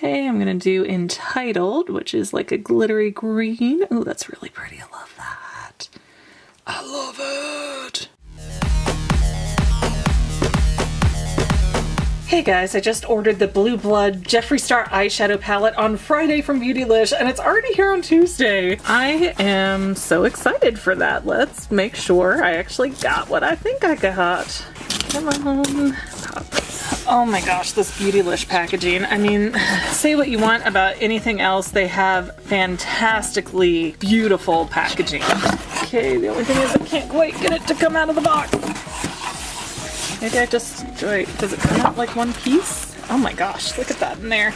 Okay, I'm gonna do Entitled, which is like a glittery green. Oh, that's really pretty. I love that. I love it. Hey guys, I just ordered the Blue Blood Jeffree Star eyeshadow palette on Friday from Beautylish, and it's already here on Tuesday. I am so excited for that. Let's make sure I actually got what I think I got. Come on. Pop it. Oh my gosh, this Beautylish packaging. I mean, say what you want about anything else, they have fantastically beautiful packaging. Okay, the only thing is I can't quite get it to come out of the box. Maybe I just, does it come out like one piece? Oh my gosh, look at that in there.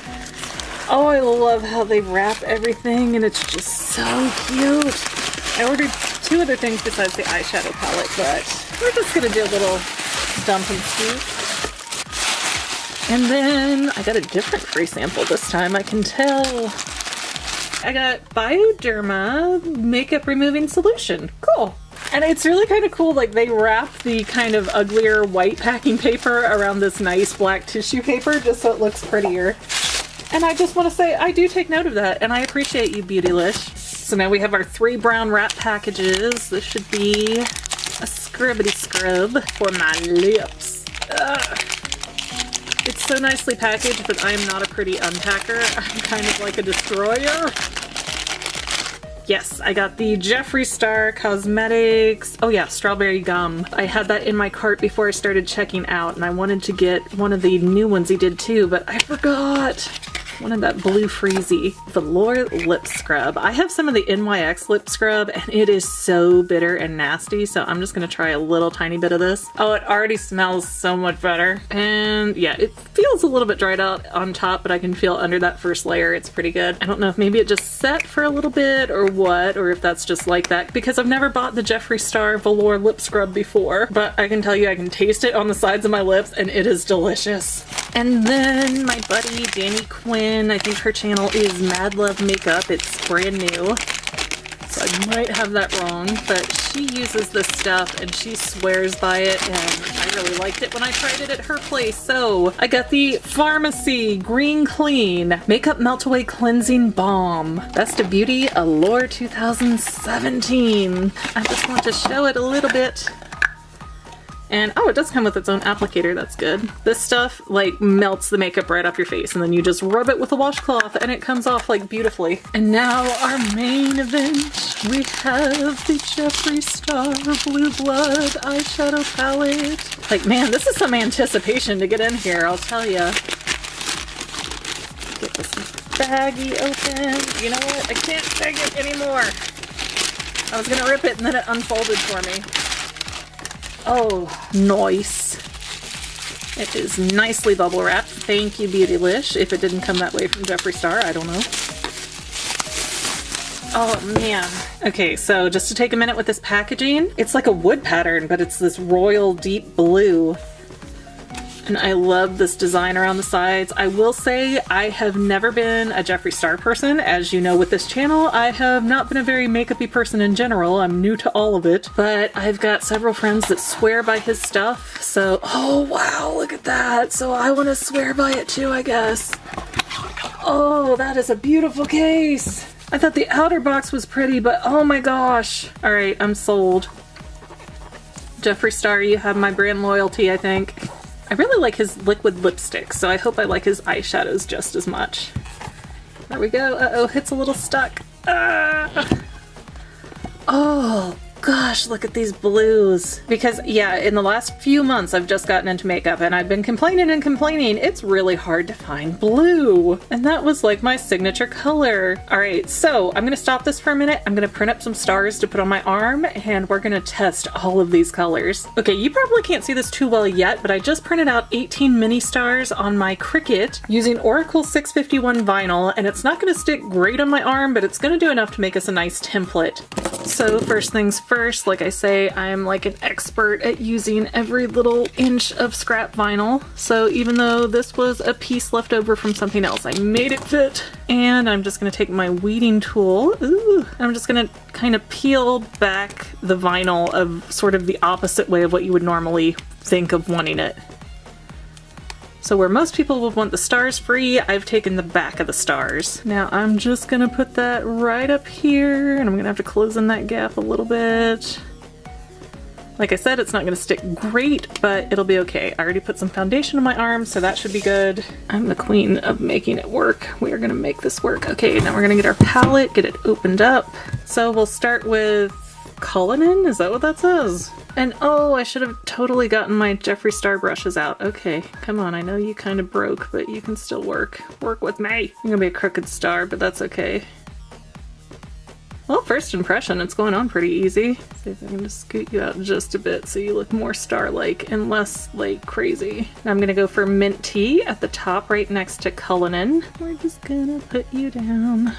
Oh, I love how they wrap everything and it's just so cute. I ordered 2 other things besides the eyeshadow palette, but we're just gonna do a little dump and scoop. And then I got a different free sample this time, I can tell. I got Bioderma Makeup Removing Solution. Cool. And it's really kind of cool, like they wrap the kind of uglier white packing paper around this nice black tissue paper just so it looks prettier. And I just want to say, I do take note of that and I appreciate you, Beautylish. So now we have our 3 brown wrap packages. This should be a scrubbity scrub for my lips. It's so nicely packaged, but I am not a pretty unpacker. I'm kind of like a destroyer. Yes, I got the Jeffree Star Cosmetics, oh yeah, strawberry gum. I had that in my cart before I started checking out, and I wanted to get one of the new ones he did too, but I forgot. Wanted that blue freezy velour lip scrub. I have some of the NYX lip scrub and it is so bitter and nasty, so I'm just gonna try a little tiny bit of this. Oh, it already smells so much better. And yeah, it feels a little bit dried out on top, but I can feel under that first layer it's pretty good. I don't know if maybe it just set for a little bit or what, or if that's just like that, because I've never bought the Jeffree Star velour lip scrub before, but I can tell you I can taste it on the sides of my lips and it is delicious. And then my buddy Danny Quinn, I think her channel is Mad Love Makeup. It's brand new, so I might have that wrong, but she uses this stuff and she swears by it, and I really liked it when I tried it at her place. So I got the Pharmacy Green Clean Makeup Melt Away Cleansing Balm. Best of Beauty Allure 2017. I just want to show it a little bit. And oh, it does come with its own applicator, that's good. This stuff like melts the makeup right off your face and then you just rub it with a washcloth and it comes off like beautifully. And now our main event, we have the Jeffree Star Blue Blood eyeshadow palette. Like man, this is some anticipation to get in here, I'll tell ya. Get this baggie open. You know what, I can't take it anymore. I was gonna rip it and then it unfolded for me. Oh, nice. It is nicely bubble wrapped. Thank you, Beautylish. If it didn't come that way from Jeffree Star, I don't know. Oh, man. Okay, so just to take a minute with this packaging, it's like a wood pattern, but it's this royal deep blue. And I love this design around the sides. I will say I have never been a Jeffree Star person. As you know with this channel, I have not been a very makeup-y person in general. I'm new to all of it. But I've got several friends that swear by his stuff. So, oh wow, look at that. So I want to swear by it too, I guess. Oh, that is a beautiful case. I thought the outer box was pretty, but oh my gosh. All right, I'm sold. Jeffree Star, you have my brand loyalty, I think. I really like his liquid lipstick, so I hope I like his eyeshadows just as much. There we go. Uh-oh, it's a little stuck. Ah! Oh, gosh, look at these blues. Because, yeah, in the last few months, I've just gotten into makeup, and I've been complaining and complaining. It's really hard to find blue. And that was, like, my signature color. All right, so I'm going to stop this for a minute. I'm going to print up some stars to put on my arm, and we're going to test all of these colors. Okay, you probably can't see this too well yet, but I just printed out 18 mini stars on my Cricut using Oracle 651 vinyl, and it's not going to stick great on my arm, but it's going to do enough to make us a nice template. So first things first, like I say, I'm like an expert at using every little inch of scrap vinyl. So even though this was a piece left over from something else, I made it fit. And I'm just gonna take my weeding tool. Ooh, I'm just gonna kind of peel back the vinyl of sort of the opposite way of what you would normally think of wanting it. So where most people would want the stars free, I've taken the back of the stars. Now I'm just gonna put that right up here, and I'm gonna have to close in that gap a little bit. Like I said, it's not gonna stick great, but it'll be okay. I already put some foundation on my arm, so that should be good. I'm the queen of making it work. We are gonna make this work. Okay, now we're gonna get our palette, get it opened up. So we'll start with Cullinan, is that what that says? And oh, I should have totally gotten my Jeffree Star brushes out. Okay, come on, I know you kind of broke, but you can still work. Work with me. I'm gonna be a crooked star, but that's okay. Well, first impression, it's going on pretty easy. See if I can just scoot you out just a bit so you look more star-like and less like crazy. Now I'm gonna go for Mint Tea at the top right next to Cullinan. We're just gonna put you down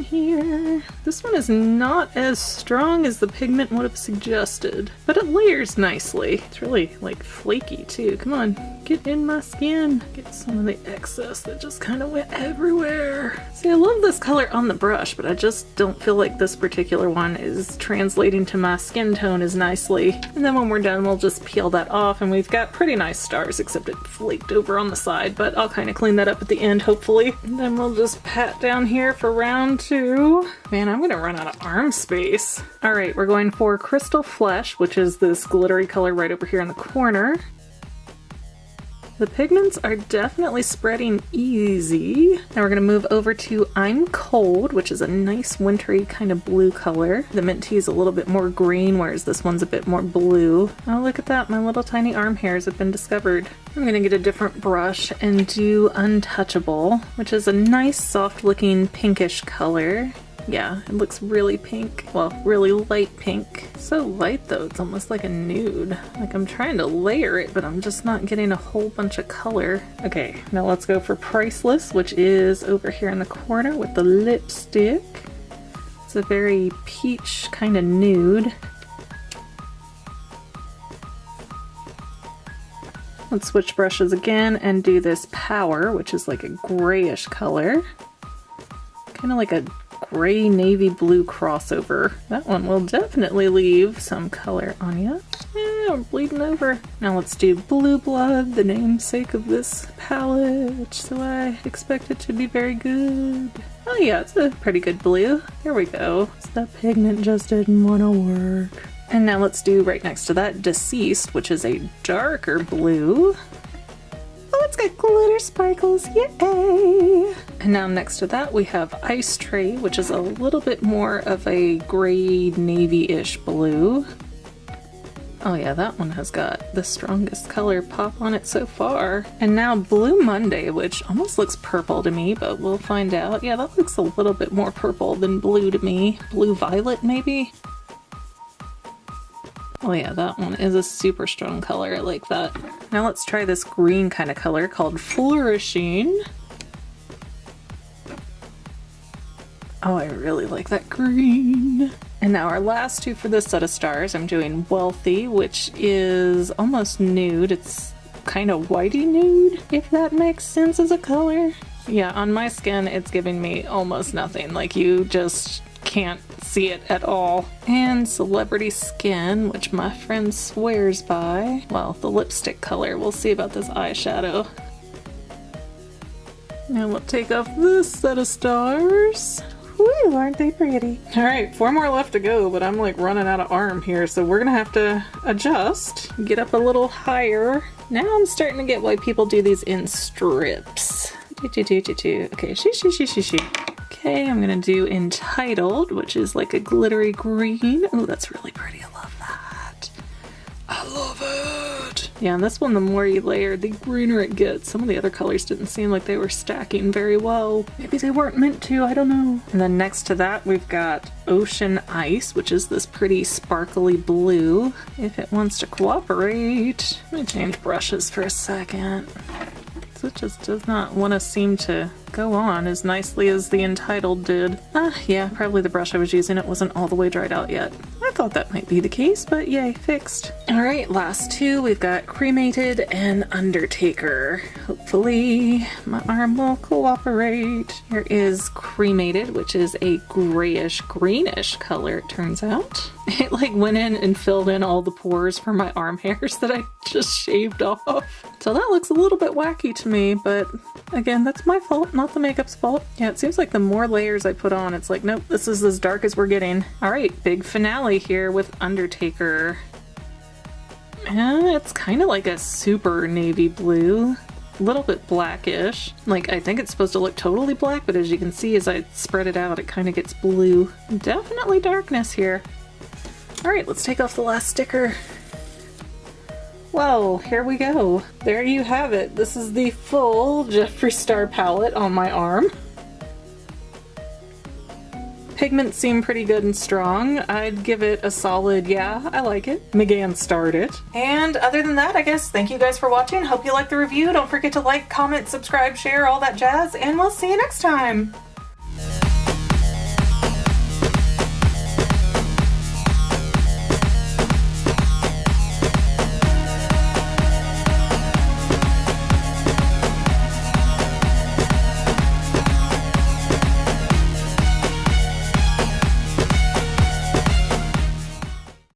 here. This one is not as strong as the pigment would have suggested, but it layers nicely. It's really like flaky too. Come on, get in my skin. Get some of the excess that just kind of went everywhere. See, I love this color on the brush, but I just don't feel like this particular one is translating to my skin tone as nicely. And then when we're done, we'll just peel that off, and we've got pretty nice stars, except it flaked over on the side, but I'll kind of clean that up at the end, hopefully. And then we'll just pat down here for round 2. Man, I'm gonna run out of arm space. All right, we're going for Crystal Flesh, which is this glittery color right over here in the corner. The pigments are definitely spreading easy. Now we're gonna move over to I'm Cold, which is a nice wintry kind of blue color. The Mint Tea is a little bit more green, whereas this one's a bit more blue. Oh, look at that, my little tiny arm hairs have been discovered. I'm gonna get a different brush and do Untouchable, which is a nice soft looking pinkish color. Yeah, it looks really pink. Well, really light pink. So light though, it's almost like a nude. Like I'm trying to layer it, but I'm just not getting a whole bunch of color. Okay, now let's go for Priceless, which is over here in the corner with the lipstick. It's a very peach kind of nude. Let's switch brushes again and do this Power, which is like a grayish color. Kind of like a gray navy blue crossover. That one will definitely leave some color on you. Yeah, we're bleeding over. Now let's do Blue Blood, the namesake of this palette, so I expect it to be very good. Oh yeah, it's a pretty good blue. There we go. So the pigment just didn't want to work. And now let's do right next to that Deceased, which is a darker blue. Oh, it's got glitter sparkles, yay! And now next to that we have Ice Tray, which is a little bit more of a gray navy-ish blue. Oh yeah, that one has got the strongest color pop on it so far. And now Blue Monday, which almost looks purple to me, but we'll find out. Yeah, that looks a little bit more purple than blue to me. Blue Violet, maybe? Oh yeah, that one is a super strong color. I like that. Now let's try this green kind of color called Flourishing. Oh, I really like that green. And now our last two for this set of stars, I'm doing Wealthy, which is almost nude. It's kind of whitey nude, if that makes sense as a color. Yeah, on my skin, it's giving me almost nothing. Like, you just can't see it at all. And Celebrity Skin, which my friend swears by. Well, the lipstick color. We'll see about this eyeshadow. Now we'll take off this set of stars. Woo, aren't they pretty? Alright, 4 more left to go, but I'm like running out of arm here, so we're gonna have to adjust. Get up a little higher. Now I'm starting to get why people do these in strips. Okay, she. Okay, I'm gonna do Entitled, which is like a glittery green. Oh, that's really pretty. I love that. I love it. Yeah, and this one, the more you layer, the greener it gets. Some of the other colors didn't seem like they were stacking very well. Maybe they weren't meant to, I don't know. And then next to that, we've got Ocean Ice, which is this pretty sparkly blue. If it wants to cooperate. Let me change brushes for a second. So it just does not want to seem to go on as nicely as the Untitled did. Yeah, probably the brush I was using, it wasn't all the way dried out yet. I thought that might be the case, but yay, fixed. Alright, last two, we've got Cremated and Undertaker. Hopefully my arm will cooperate. Here is Cremated, which is a grayish, greenish color, it turns out. It like went in and filled in all the pores for my arm hairs that I just shaved off. So that looks a little bit wacky to me, but again, that's my fault, not the makeup's fault. Yeah, it seems like the more layers I put on, it's like, nope, this is as dark as we're getting. Alright, big finale here with Undertaker. It's kind of like a super navy blue. A little bit blackish. Like, I think it's supposed to look totally black, but as you can see, as I spread it out, it kind of gets blue. Definitely darkness here. Alright, let's take off the last sticker. Well, here we go. There you have it. This is the full Jeffree Star palette on my arm. Pigments seem pretty good and strong. I'd give it a solid, yeah, I like it. McGann starred it. And other than that, I guess, thank you guys for watching. Hope you liked the review. Don't forget to like, comment, subscribe, share, all that jazz, and we'll see you next time.